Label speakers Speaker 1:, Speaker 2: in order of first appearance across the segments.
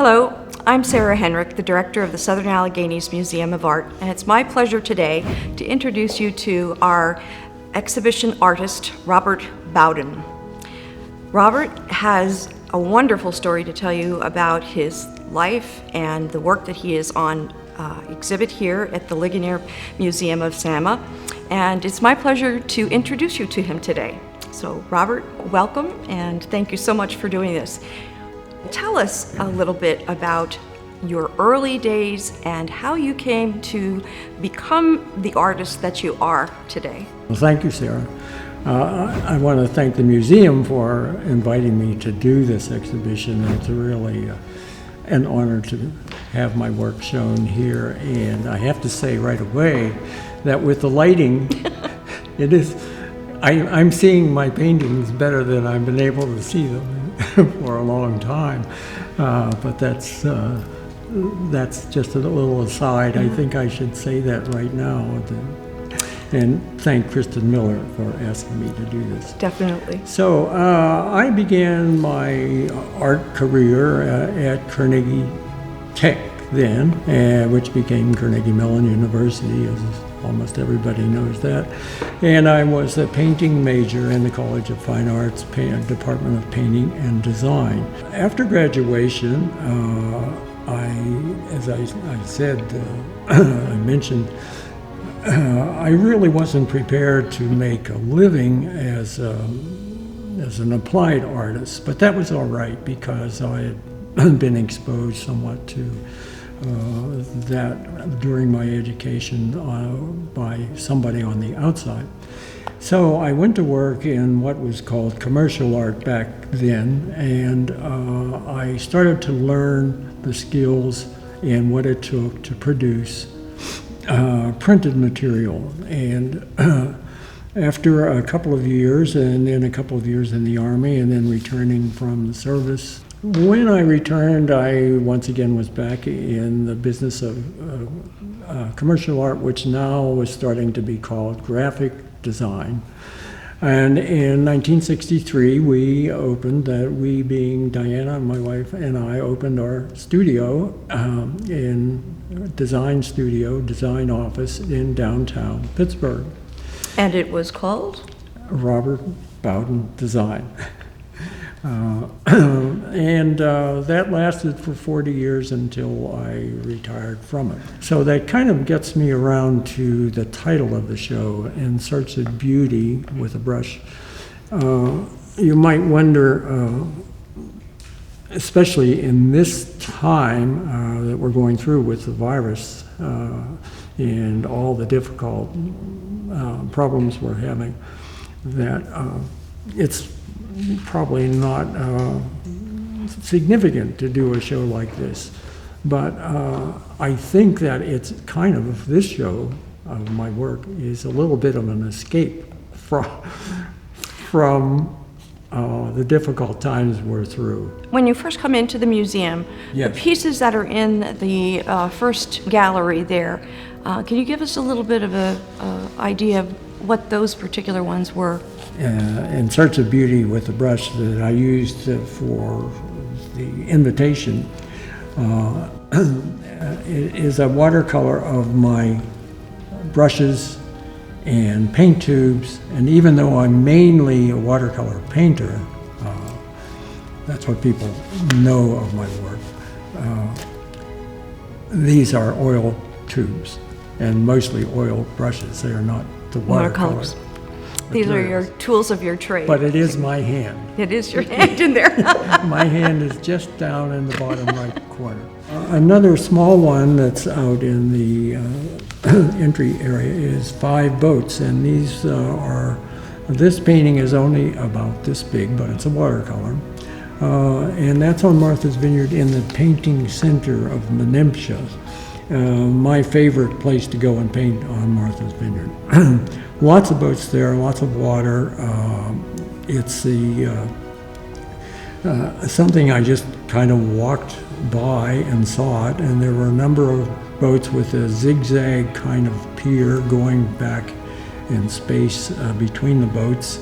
Speaker 1: Hello, I'm Sarah Henrik, the director of the Southern Alleghenies Museum of Art, and it's my pleasure today to introduce you to our exhibition artist, Robert Bowden. Robert has a wonderful story to tell you about his life and the work that he is on exhibit here at the Ligonier Museum of SAMA, and it's my pleasure to introduce you to him today. So Robert, welcome, and thank you so much for doing this. Tell us a little bit about your early days and how you came to become the artist that you are today.
Speaker 2: Well, thank you, Sarah. I want to thank the museum for inviting me to do this exhibition. It's really an honor to have my work shown here, and I have to say right away that with the lighting, it is. I'm seeing my paintings better than I've been able to see them for a long time, but that's just a little aside. I think I should say that right now, and thank Kristen Miller for asking me to do this.
Speaker 1: Definitely.
Speaker 2: So I began my art career at Carnegie Tech then, which became Carnegie Mellon University, as almost everybody knows that. And I was a painting major in the College of Fine Arts Department of Painting and Design. After graduation, as I said, I mentioned, I really wasn't prepared to make a living as an applied artist, but that was all right because I had been exposed somewhat to that during my education by somebody on the outside. So I went to work in what was called commercial art back then, and I started to learn the skills and what it took to produce printed material. And after a couple of years, and then a couple of years in the Army, and then returning from the service, when I returned, I once again was back in the business of commercial art, which now was starting to be called graphic design. And in 1963, we being Diana, my wife, and I opened our studio design office in downtown Pittsburgh.
Speaker 1: And it was called?
Speaker 2: Robert Bowden Design. And that lasted for 40 years until I retired from it. So that kind of gets me around to the title of the show, In Search of Beauty with a Brush. You might wonder, especially in this time that we're going through with the virus and all the difficult problems we're having, that it's probably not significant to do a show like this, but I think that it's kind of, this show of my work is a little bit of an escape from the difficult times we're through.
Speaker 1: When you first come into the museum,
Speaker 2: yes,
Speaker 1: the pieces that are in the first gallery there, can you give us a little bit of an idea of what those particular ones were?
Speaker 2: In Search of Beauty with a Brush that I used for the invitation it is a watercolor of my brushes and paint tubes, and even though I'm mainly a watercolor painter, that's what people know of my work, these are oil tubes and mostly oil brushes. They are not the watercolors.
Speaker 1: These are your tools of your trade.
Speaker 2: But it is my hand.
Speaker 1: It is your hand in there.
Speaker 2: My hand is just down in the bottom right corner. Another small one that's out in the entry area is 5 boats, and this painting is only about this big, but it's a watercolor. And that's on Martha's Vineyard in the painting center of Menempsha. My favorite place to go and paint on Martha's Vineyard. Lots of boats there, lots of water. It's something I just kind of walked by and saw it, and there were a number of boats with a zigzag kind of pier going back in space between the boats.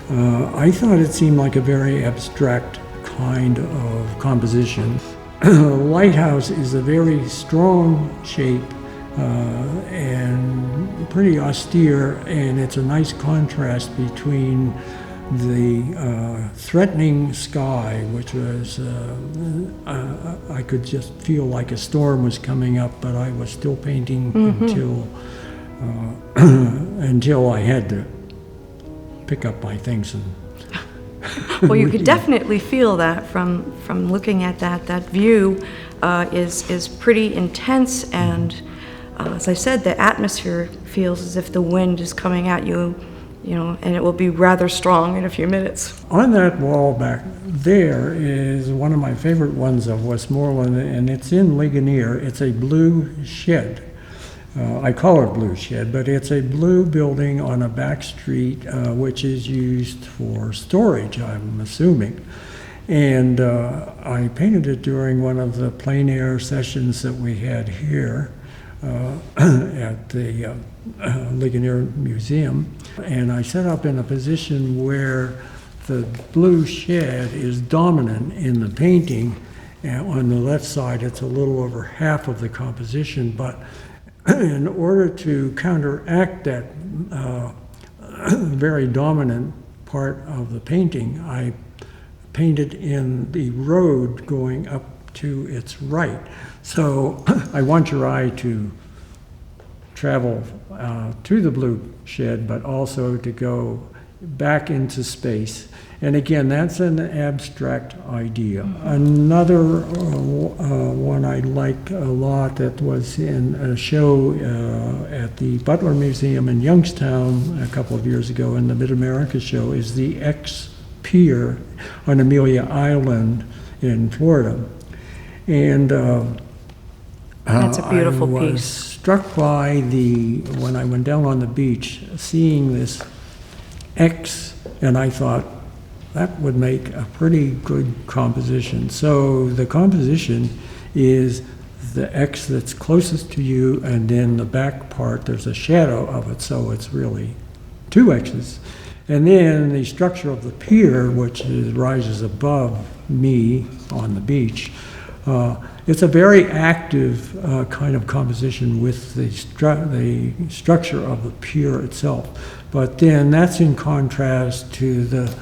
Speaker 2: I thought it seemed like a very abstract kind of composition. lighthouse is a very strong shape and pretty austere, and it's a nice contrast between the threatening sky, which was, I could just feel like a storm was coming up, but I was still painting until I had to pick up my things and
Speaker 1: Well, you could definitely feel that from looking at that. That view is pretty intense, and as I said, the atmosphere feels as if the wind is coming at you, and it will be rather strong in a few minutes.
Speaker 2: On that wall back there is one of my favorite ones of Westmoreland, and it's in Ligonier. It's a blue shed. I call it blue shed, but it's a blue building on a back street, which is used for storage, I'm assuming. And I painted it during one of the plein air sessions that we had here at the Ligonier Museum. And I set up in a position where the blue shed is dominant in the painting. And on the left side, it's a little over half of the composition, but in order to counteract that very dominant part of the painting, I painted in the road going up to its right. So I want your eye to travel to the blue shed, but also to go back into space. And again, that's an abstract idea. Another one I like a lot that was in a show at the Butler Museum in Youngstown a couple of years ago in the Mid-America show is the X Pier on Amelia Island in Florida. And
Speaker 1: That's a beautiful
Speaker 2: I was
Speaker 1: piece.
Speaker 2: struck by when I went down on the beach, seeing this X, and I thought, that would make a pretty good composition. So the composition is the X that's closest to you, and then the back part, there's a shadow of it, so it's really two X's. And then the structure of the pier, which rises above me on the beach, it's a very active kind of composition with the structure of the pier itself. But then that's in contrast to the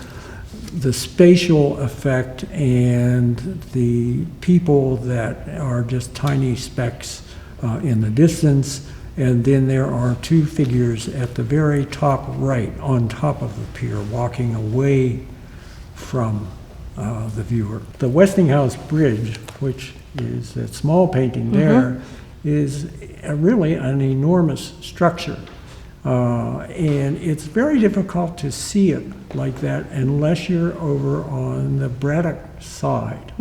Speaker 2: spatial effect and the people that are just tiny specks in the distance. And then there are two figures at the very top right on top of the pier walking away from the viewer. The Westinghouse Bridge, which is that small painting there, is really an enormous structure. And it's very difficult to see it like that unless you're over on the Braddock side.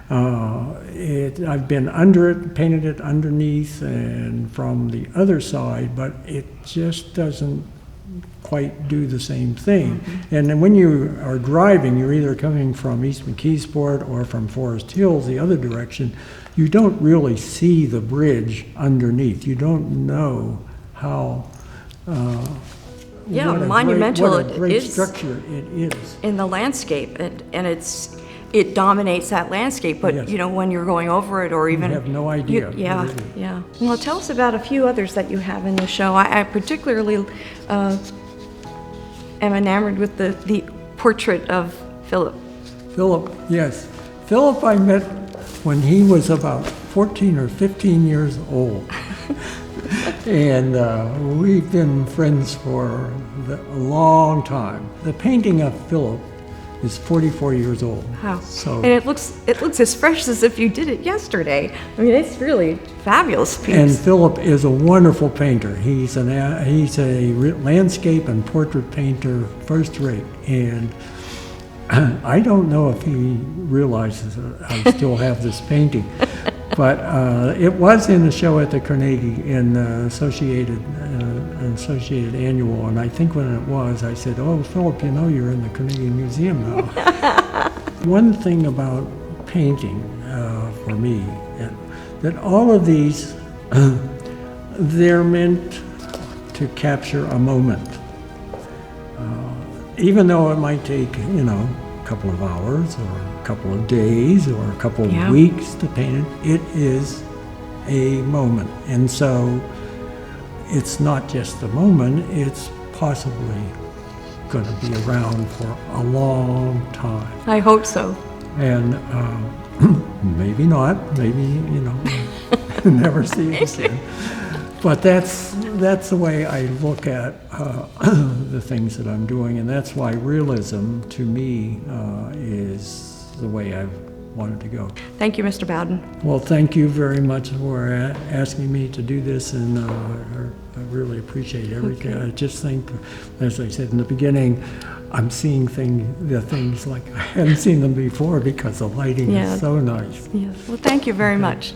Speaker 2: I've been under it, painted it underneath and from the other side, but it just doesn't quite do the same thing. And then when you are driving, you're either coming from East McKeesport or from Forest Hills, the other direction, you don't really see the bridge underneath. You don't know how
Speaker 1: monumental
Speaker 2: what a great
Speaker 1: it is
Speaker 2: structure it is.
Speaker 1: in the landscape, and it dominates that landscape. But
Speaker 2: Yes.
Speaker 1: when you're going over it, or even
Speaker 2: You have no idea.
Speaker 1: yeah,
Speaker 2: what it is.
Speaker 1: yeah. Well, tell us about a few others that you have in the show. I particularly am enamored with the portrait of Philip.
Speaker 2: Philip, yes. Philip I met when he was about 14 or 15 years old. And we've been friends for a long time. The painting of Philip is 44 years old.
Speaker 1: Wow.
Speaker 2: So,
Speaker 1: And it looks as fresh as if you did it yesterday. I mean, it's really fabulous piece.
Speaker 2: and Philip is a wonderful painter. He's a landscape and portrait painter, first rate. And I don't know if he realizes that I still have this painting. But it was in a show at the Carnegie in Associated Annual, and I think when it was, I said, "Oh, Philip, you're in the Carnegie Museum now." One thing about painting for me, that all of these, they're meant to capture a moment. Even though it might take, couple of hours or a couple of days or a couple of
Speaker 1: Yeah.
Speaker 2: weeks to paint it. It is a moment. And so it's not just a moment, it's possibly going to be around for a long time.
Speaker 1: I hope so.
Speaker 2: And maybe not, maybe, never see it again. But that's the way I look at the things that I'm doing, and that's why realism, to me, is the way I've wanted to go.
Speaker 1: Thank you, Mr. Bowden.
Speaker 2: Well, thank you very much for asking me to do this, and I really appreciate everything.
Speaker 1: Okay.
Speaker 2: I just think, as I said in the beginning, I'm seeing the things like I hadn't seen them before because the lighting
Speaker 1: Yeah.
Speaker 2: is so nice.
Speaker 1: Yes. Well, thank you very much.